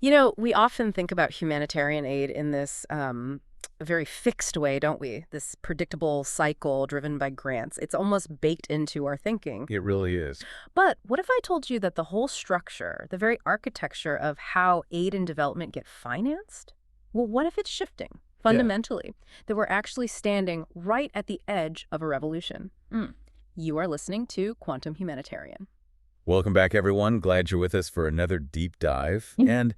We often think about humanitarian aid in this very fixed way, don't we? This predictable cycle driven by grants. It's almost baked into our thinking. It really is. But what if I told you that the whole structure, the very architecture of how aid and development get financed? Well, what if it's shifting fundamentally? That we're actually standing right at the edge of a revolution. You are listening to Quantum Humanitarian. Welcome back, everyone. Glad you're with us for another deep dive. And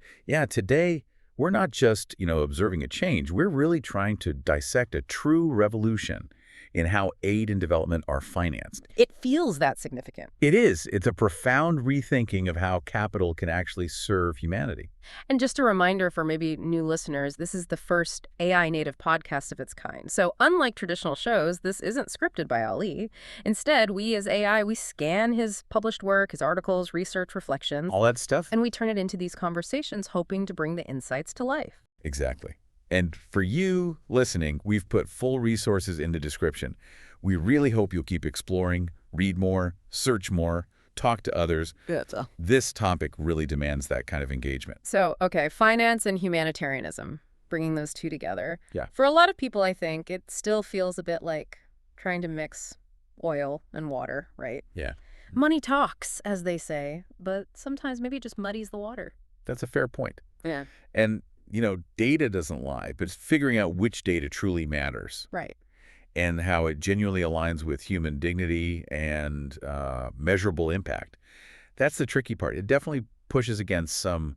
today we're not just, observing a change. We're really trying to dissect a true revolution in how aid and development are financed. It feels that significant. It is. It's a profound rethinking of how capital can actually serve humanity. And just a reminder for maybe new listeners, this is the first AI native podcast of its kind. So unlike traditional shows, this isn't scripted by Ali. Instead, we as AI, we scan his published work, his articles, research, reflections. All that stuff. And we turn it into these conversations, hoping to bring the insights to life. Exactly. And for you listening, we've put full resources in the description. We really hope you'll keep exploring, read more, search more, talk to others. This topic really demands that kind of engagement. So, okay, finance and humanitarianism, bringing those two together. Yeah. For a lot of people, I think, it still feels a bit like trying to mix oil and water, right? Yeah. Money talks, as they say, but sometimes maybe it just muddies the water. That's a fair point. Yeah. And data doesn't lie, but it's figuring out which data truly matters. Right. And how it genuinely aligns with human dignity and measurable impact. That's the tricky part. It definitely pushes against some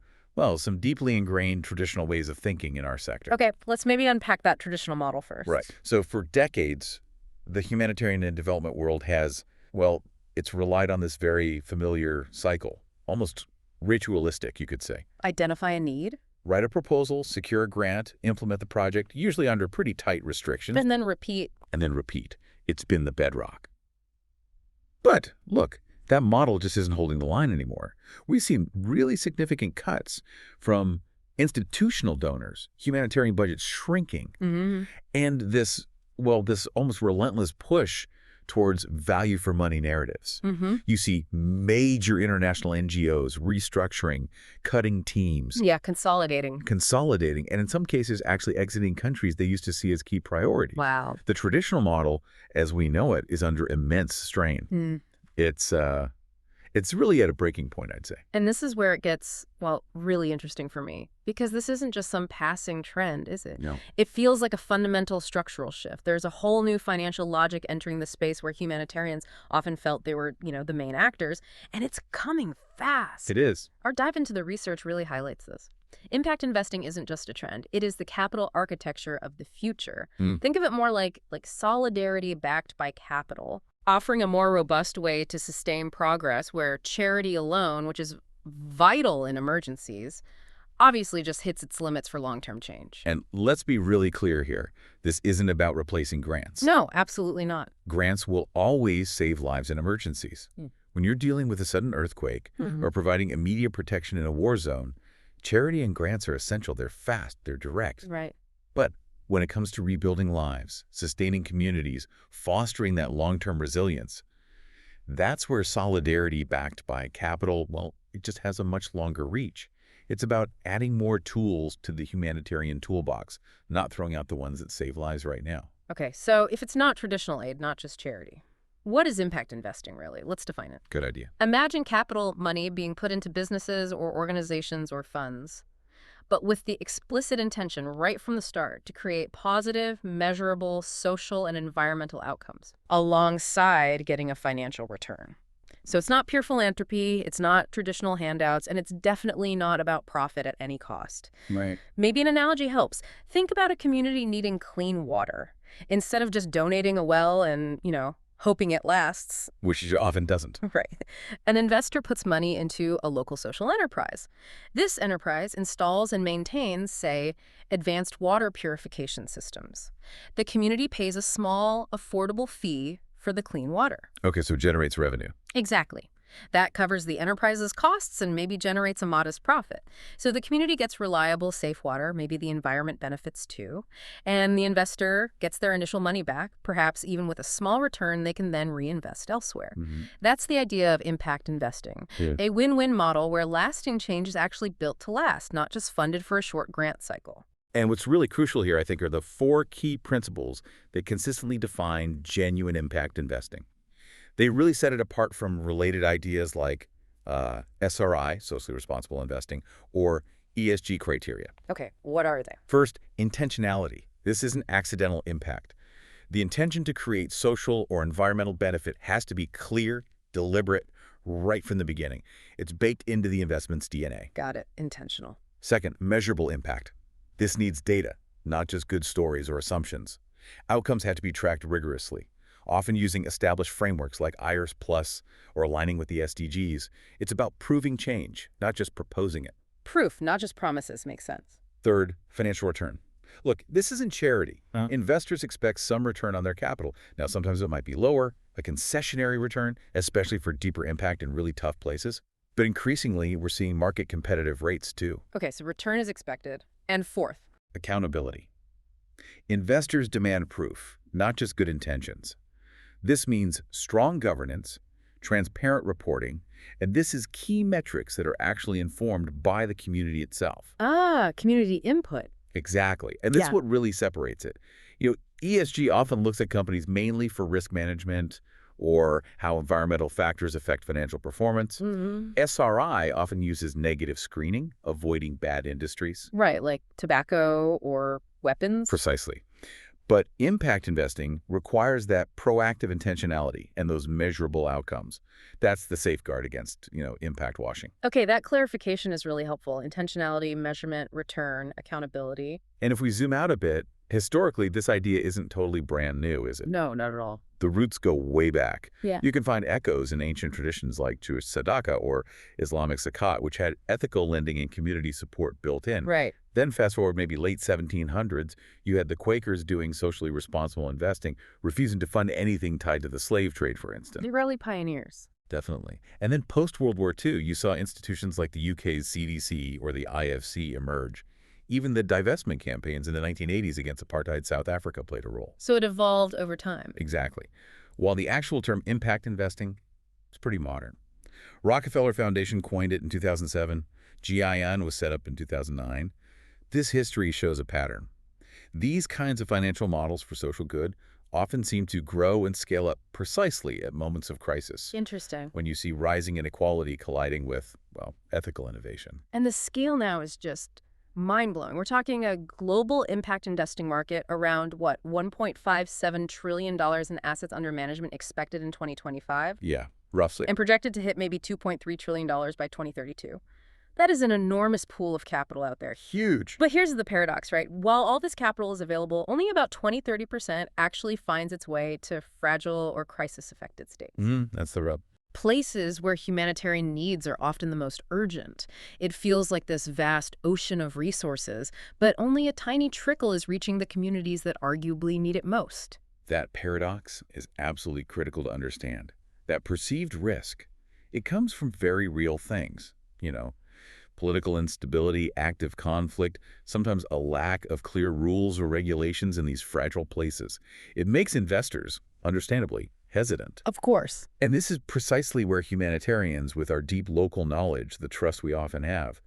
deeply ingrained traditional ways of thinking in our sector. Okay, let's maybe unpack that traditional model first. Right. So for decades, the humanitarian and development world has, it's relied on this very familiar cycle, almost ritualistic, you could say. Identify a need. Write a proposal, secure a grant, implement the project, usually under pretty tight restrictions. And then repeat. It's been the bedrock. But look, that model just isn't holding the line anymore. We've seen really significant cuts from institutional donors, humanitarian budgets shrinking, and this almost relentless push towards value for money narratives. You see major international NGOs restructuring, cutting teams. Yeah, consolidating. And in some cases actually exiting countries they used to see as key priorities. Wow. The traditional model, as we know it, is under immense strain. It's really at a breaking point, I'd say. And this is where it gets, really interesting for me, because this isn't just some passing trend, is it? No. It feels like a fundamental structural shift. There's a whole new financial logic entering the space where humanitarians often felt they were, the main actors, and it's coming fast. It is. Our dive into the research really highlights this. Impact investing isn't just a trend. It is the capital architecture of the future. Think of it more like solidarity backed by capital, offering a more robust way to sustain progress where charity alone, which is vital in emergencies, obviously just hits its limits for long-term change. And let's be really clear here. This isn't about replacing grants. No, absolutely not. Grants will always save lives in emergencies. When you're dealing with a sudden earthquake or providing immediate protection in a war zone, charity and grants are essential. They're fast, they're direct. Right. But when it comes to rebuilding lives, sustaining communities, fostering that long-term resilience, that's where solidarity backed by capital, it just has a much longer reach. It's about adding more tools to the humanitarian toolbox, not throwing out the ones that save lives right now. Okay, so if it's not traditional aid, not just charity, what is impact investing really? Let's define it. Good idea. Imagine capital money being put into businesses or organizations or funds, but with the explicit intention right from the start to create positive, measurable social and environmental outcomes alongside getting a financial return. So it's not pure philanthropy, it's not traditional handouts, and it's definitely not about profit at any cost. Right. Maybe an analogy helps. Think about a community needing clean water. Instead of just donating a well and, hoping it lasts. Which it often doesn't. Right. An investor puts money into a local social enterprise. This enterprise installs and maintains, say, advanced water purification systems. The community pays a small, affordable fee for the clean water. Okay, so it generates revenue. Exactly. That covers the enterprise's costs and maybe generates a modest profit. So the community gets reliable, safe water, maybe the environment benefits too, and the investor gets their initial money back, perhaps even with a small return they can then reinvest elsewhere. Hmm. That's the idea of impact investing, Yeah. a win-win model where lasting change is actually built to last, not just funded for a short grant cycle. And what's really crucial here, I think, are the four key principles that consistently define genuine impact investing. They really set it apart from related ideas like SRI, socially responsible investing, or ESG criteria. Okay, what are they? First, intentionality. This isn't accidental impact. The intention to create social or environmental benefit has to be clear, deliberate, right from the beginning. It's baked into the investment's DNA. Got it. Intentional. Second, measurable impact. This needs data, not just good stories or assumptions. Outcomes have to be tracked rigorously, often using established frameworks like IRS Plus or aligning with the SDGs. It's about proving change, not just proposing it. Proof, not just promises, makes sense. Third, financial return. Look, this isn't charity. Investors expect some return on their capital. Now, sometimes it might be lower, a concessionary return, especially for deeper impact in really tough places. But increasingly, we're seeing market competitive rates too. Okay, so return is expected. And fourth, Accountability. Investors demand proof, not just good intentions. This means strong governance, transparent reporting, and this is key metrics that are actually informed by the community itself. community input. Exactly. And this is Yeah. what really separates it. ESG often looks at companies mainly for risk management or how environmental factors affect financial performance. SRI often uses negative screening, avoiding bad industries. Right, like tobacco or weapons. Precisely. But impact investing requires that proactive intentionality and those measurable outcomes. That's the safeguard against, impact washing. Okay, that clarification is really helpful. Intentionality, measurement, return, accountability. And if we zoom out a bit, historically, this idea isn't totally brand new, is it? No, not at all. The roots go way back. Yeah. You can find echoes in ancient traditions like Jewish tzedakah or Islamic zakat, which had ethical lending and community support built in. Right. Then fast forward maybe late 1700s, you had the Quakers doing socially responsible investing, refusing to fund anything tied to the slave trade, for instance. The early pioneers. Definitely. And then post-World War II, you saw institutions like the UK's CDC or the IFC emerge. Even the divestment campaigns in the 1980s against apartheid South Africa played a role. So it evolved over time. Exactly. While the actual term impact investing is pretty modern. Rockefeller Foundation coined it in 2007. GIN was set up in 2009. This history shows a pattern. These kinds of financial models for social good often seem to grow and scale up precisely at moments of crisis, Interesting. when you see rising inequality colliding with, ethical innovation. And the scale now is just mind-blowing. We're talking a global impact investing market around, what, $1.57 trillion in assets under management expected in 2025? Yeah, roughly. And projected to hit maybe $2.3 trillion by 2032. That is an enormous pool of capital out there. Huge. But here's the paradox, right? While all this capital is available, only about 20–30% actually finds its way to fragile or crisis-affected states. That's the rub. Places where humanitarian needs are often the most urgent. It feels like this vast ocean of resources, but only a tiny trickle is reaching the communities that arguably need it most. That paradox is absolutely critical to understand. That perceived risk, it comes from very real things, political instability, active conflict, sometimes a lack of clear rules or regulations in these fragile places. It makes investors, understandably, hesitant. Of course. And this is precisely where humanitarians, with our deep local knowledge, the trust we often have,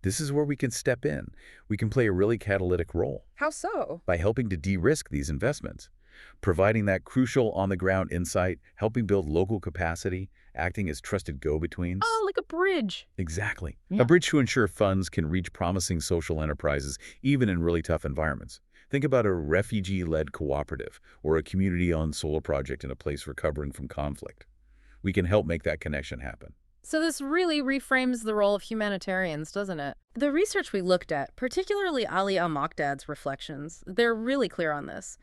this is where we can step in. We can play a really catalytic role. How so? By helping to de-risk these investments, providing that crucial on-the-ground insight, helping build local capacity, acting as trusted go-betweens. Oh, like a bridge. Exactly. Yeah. A bridge to ensure funds can reach promising social enterprises, even in really tough environments. Think about a refugee-led cooperative or a community-owned solar project in a place recovering from conflict. We can help make that connection happen. So this really reframes the role of humanitarians, doesn't it? The research we looked at, particularly Ali Al Mokdad's reflections, they're really clear on this.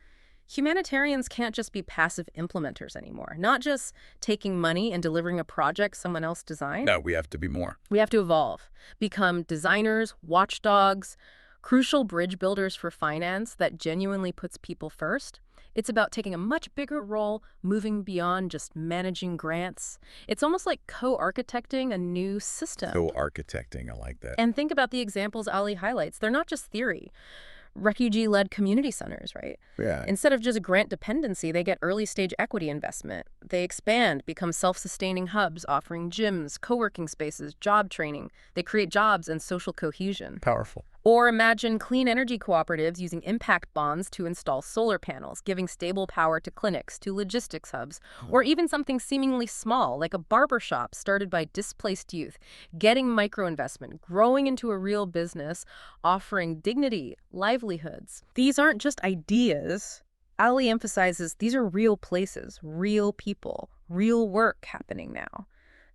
Humanitarians can't just be passive implementers anymore, not just taking money and delivering a project someone else designed. No, we have to be more. We have to evolve, become designers, watchdogs, crucial bridge builders for finance that genuinely puts people first. It's about taking a much bigger role, moving beyond just managing grants. It's almost like co-architecting a new system. Co-architecting, I like that. And think about the examples Ali highlights. They're not just theory. Refugee-led community centers, right? Yeah, Instead of just grant dependency, they get early-stage equity investment. They expand, become self-sustaining hubs, offering gyms, co-working spaces, job training. They create jobs and social cohesion. powerful. Or imagine clean energy cooperatives using impact bonds to install solar panels, giving stable power to clinics, to logistics hubs, or even something seemingly small, like a barber shop started by displaced youth, getting microinvestment, growing into a real business, offering dignity, livelihoods. These aren't just ideas. Ali emphasizes these are real places, real people, real work happening now.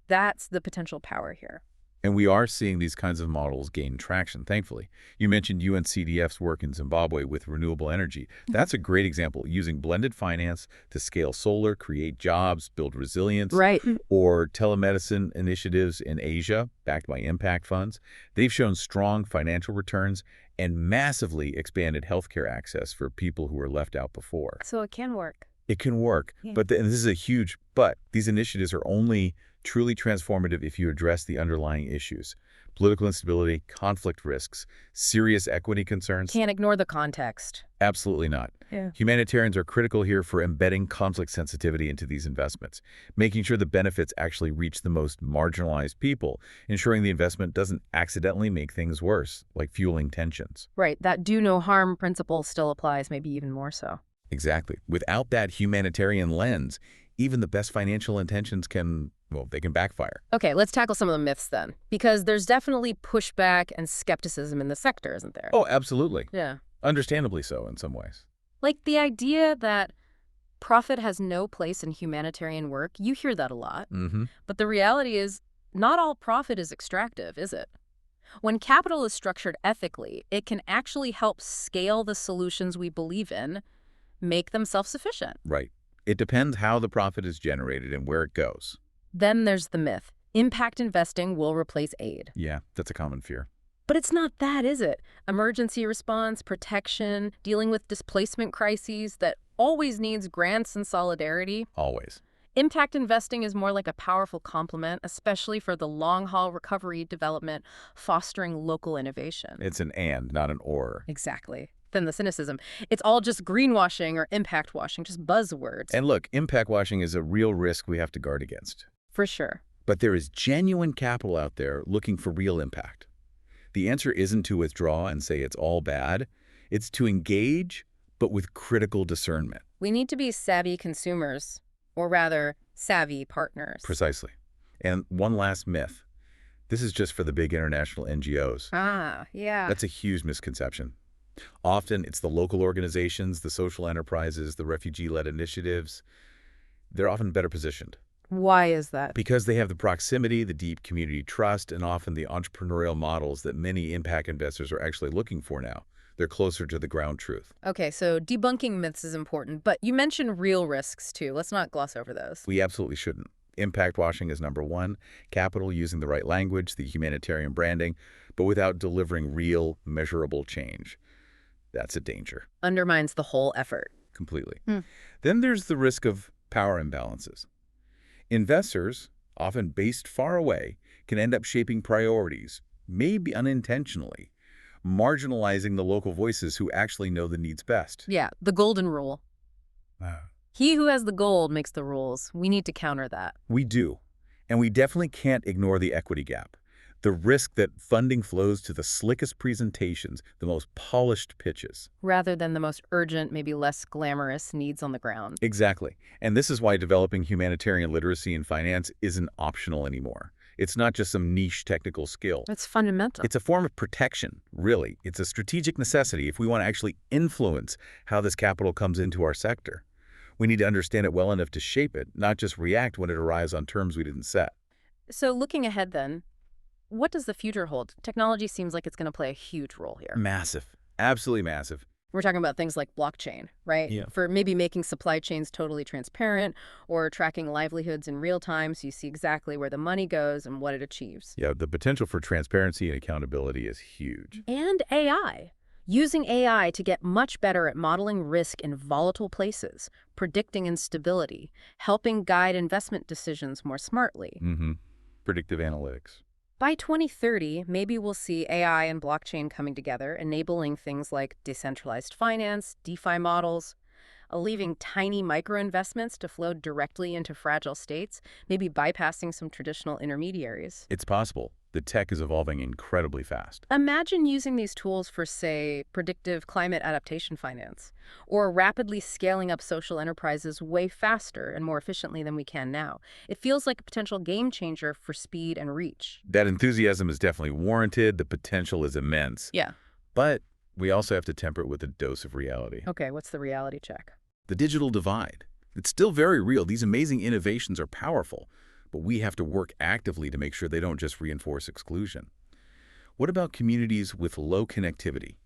That's the potential power here. And we are seeing these kinds of models gain traction, thankfully. You mentioned UNCDF's work in Zimbabwe with renewable energy. That's a great example, using blended finance to scale solar, create jobs, build resilience. Right. Or telemedicine initiatives in Asia, backed by impact funds. They've shown strong financial returns and massively expanded healthcare access for people who were left out before. So it can work. It can work, but and this is a huge but. These initiatives are only truly transformative if you address the underlying issues: political instability, conflict risks, serious equity concerns. Can't ignore the context. Absolutely not. Yeah. Humanitarians are critical here for embedding conflict sensitivity into these investments, making sure the benefits actually reach the most marginalized people, ensuring the investment doesn't accidentally make things worse, like fueling tensions. Right, that do no harm principle still applies, maybe even more so. Exactly. Without that humanitarian lens, even the best financial intentions can, well, they can backfire. Okay, let's tackle some of the myths then, because there's definitely pushback and skepticism in the sector, isn't there? Oh, absolutely. Yeah. Understandably so in some ways. Like the idea that profit has no place in humanitarian work, you hear that a lot. Mm-hmm. But the reality is, not all profit is extractive, is it? When capital is structured ethically, it can actually help scale the solutions we believe in, make them self-sufficient. Right. It depends how the profit is generated and where it goes. Then there's the myth. Impact investing will replace aid. Yeah, that's a common fear. But it's not that, is it? Emergency response, protection, dealing with displacement crises that always needs grants and solidarity. Always. Impact investing is more like a powerful complement, especially for the long-haul recovery development, fostering local innovation. It's an and, not an or. Exactly. Then the cynicism. It's all just greenwashing or impact washing, just buzzwords. And look, impact washing is a real risk we have to guard against. For sure. But there is genuine capital out there looking for real impact. The answer isn't to withdraw and say it's all bad. It's to engage, but with critical discernment. We need to be savvy consumers, or rather, savvy partners. Precisely. And one last myth. This is just for the big international NGOs. Ah, yeah. That's a huge misconception. Often it's the local organizations, the social enterprises, the refugee-led initiatives. They're often better positioned. Why is that? Because they have the proximity, the deep community trust, and often the entrepreneurial models that many impact investors are actually looking for now. They're closer to the ground truth. Okay, so debunking myths is important, but you mentioned real risks too. Let's not gloss over those. We absolutely shouldn't. Impact washing is number one. Capital using the right language, the humanitarian branding, but without delivering real, measurable change. That's a danger. Undermines the whole effort. Completely. Then there's the risk of power imbalances. Investors, often based far away, can end up shaping priorities, maybe unintentionally, marginalizing the local voices who actually know the needs best. Yeah, the golden rule. He who has the gold makes the rules. We need to counter that. We do. And we definitely can't ignore the equity gap. The risk that funding flows to the slickest presentations, the most polished pitches. Rather than the most urgent, maybe less glamorous needs on the ground. Exactly. And this is why developing humanitarian literacy in finance isn't optional anymore. It's not just some niche technical skill. It's fundamental. It's a form of protection, really. It's a strategic necessity if we want to actually influence how this capital comes into our sector. We need to understand it well enough to shape it, not just react when it arrives on terms we didn't set. So looking ahead then, what does the future hold? Technology seems like it's going to play a huge role here. Massive. Absolutely massive. We're talking about things like blockchain, right? Yeah. For maybe making supply chains totally transparent or tracking livelihoods in real time so you see exactly where the money goes and what it achieves. Yeah, the potential for transparency and accountability is huge. And AI. using AI to get much better at modeling risk in volatile places, predicting instability, helping guide investment decisions more smartly. Mm-hmm. Predictive analytics. By 2030, maybe we'll see AI and blockchain coming together, enabling things like decentralized finance, DeFi models, leaving tiny micro-investments to flow directly into fragile states, maybe bypassing some traditional intermediaries. It's possible. The tech is evolving incredibly fast. Imagine using these tools for, say, predictive climate adaptation finance, or rapidly scaling up social enterprises way faster and more efficiently than we can now. It feels like a potential game changer for speed and reach. That enthusiasm is definitely warranted. The potential is immense. Yeah. But we also have to temper it with a dose of reality. Okay, what's the reality check? The digital divide. It's still very real. These amazing innovations are powerful, but we have to work actively to make sure they don't just reinforce exclusion. What about communities with low connectivity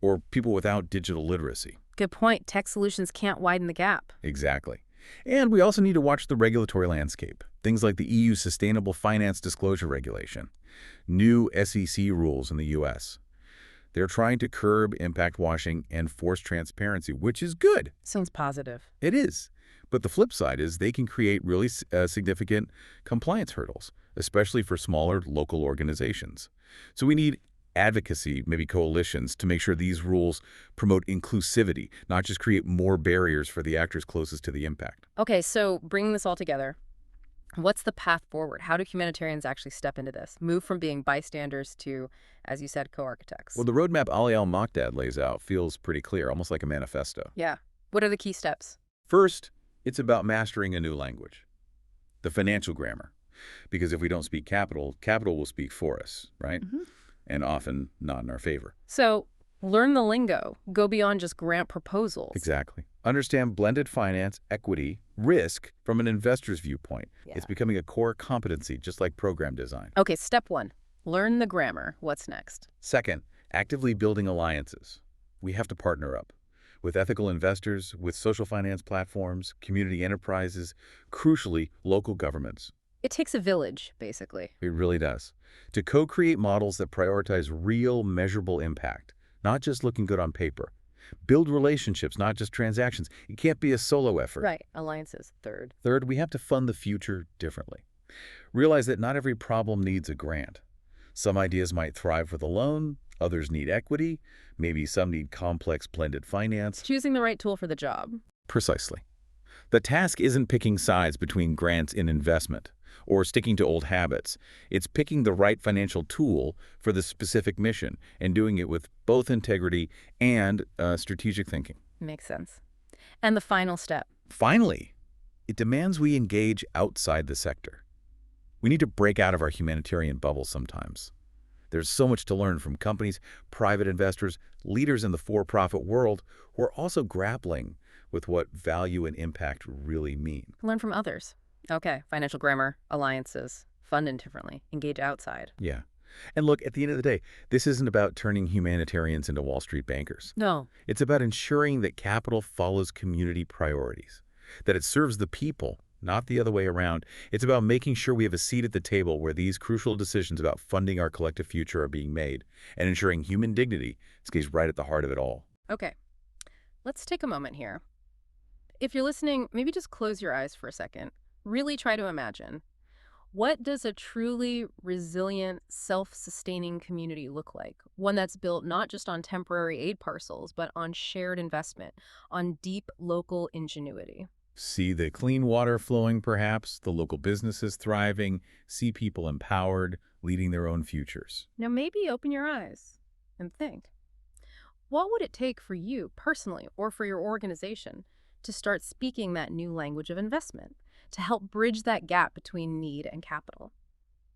or people without digital literacy? Good point. Tech solutions can't widen the gap. Exactly. And we also need to watch the regulatory landscape. Things like the EU Sustainable Finance Disclosure Regulation, new SEC rules in the U.S. They're trying to curb impact washing and force transparency, which is good. Sounds positive. It is. But the flip side is they can create really significant compliance hurdles, especially for smaller local organizations. So we need advocacy, maybe coalitions, to make sure these rules promote inclusivity, not just create more barriers for the actors closest to the impact. Okay, so bringing this all together, what's the path forward? How do humanitarians actually step into this? Move from being bystanders to, as you said, co-architects? Well, the roadmap Ali Al Mokdad lays out feels pretty clear, almost like a manifesto. Yeah. What are the key steps? First, it's about mastering a new language, the financial grammar. Because if we don't speak capital, capital will speak for us, right? And often not in our favor. So learn the lingo. Go beyond just grant proposals. Exactly. Understand blended finance, equity, risk from an investor's viewpoint. Yeah. It's becoming a core competency, just like program design. Okay, step one, learn the grammar. What's next? Second, actively building alliances. We have to partner up with ethical investors, with social finance platforms, community enterprises, crucially, local governments. It takes a village, basically. It really does. To co-create models that prioritize real, measurable impact, not just looking good on paper. Build relationships, not just transactions. It can't be a solo effort. Right. Alliances, third. Third, we have to fund the future differently. Realize that not every problem needs a grant. Some ideas might thrive with a loan, others need equity, maybe some need complex blended finance. Choosing the right tool for the job. Precisely. The task isn't picking sides between grants and investment or sticking to old habits. It's picking the right financial tool for the specific mission and doing it with both integrity and strategic thinking. Makes sense. And the final step. Finally, it demands we engage outside the sector. We need to break out of our humanitarian bubble sometimes. There's so much to learn from companies, private investors, leaders in the for-profit world who are also grappling with what value and impact really mean. Learn from others. Okay, financial grammar, alliances, fund indifferently, engage outside. Yeah. And look, at the end of the day, this isn't about turning humanitarians into Wall Street bankers. No. It's about ensuring that capital follows community priorities, that it serves the people, not the other way around. It's about making sure we have a seat at the table where these crucial decisions about funding our collective future are being made and ensuring human dignity stays right at the heart of it all. Okay, let's take a moment here. If you're listening, maybe just close your eyes for a second. Really try to imagine. What does a truly resilient, self-sustaining community look like? One that's built not just on temporary aid parcels, but on shared investment, on deep local ingenuity. See the clean water flowing, perhaps, the local businesses thriving, see people empowered, leading their own futures. Now maybe open your eyes and think. What would it take for you personally or for your organization to start speaking that new language of investment, to help bridge that gap between need and capital?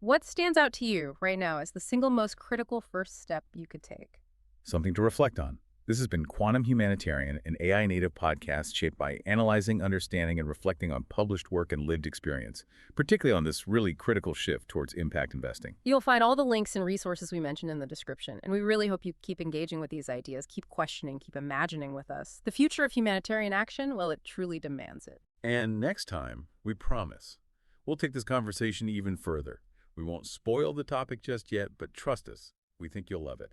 What stands out to you right now as the single most critical first step you could take? Something to reflect on. This has been Quantum Humanitarian, an AI-native podcast shaped by analyzing, understanding, and reflecting on published work and lived experience, particularly on this really critical shift towards impact investing. You'll find all the links and resources we mentioned in the description, and we really hope you keep engaging with these ideas, keep questioning, keep imagining with us. The future of humanitarian action, well, it truly demands it. And next time, we promise, we'll take this conversation even further. We won't spoil the topic just yet, but trust us, we think you'll love it.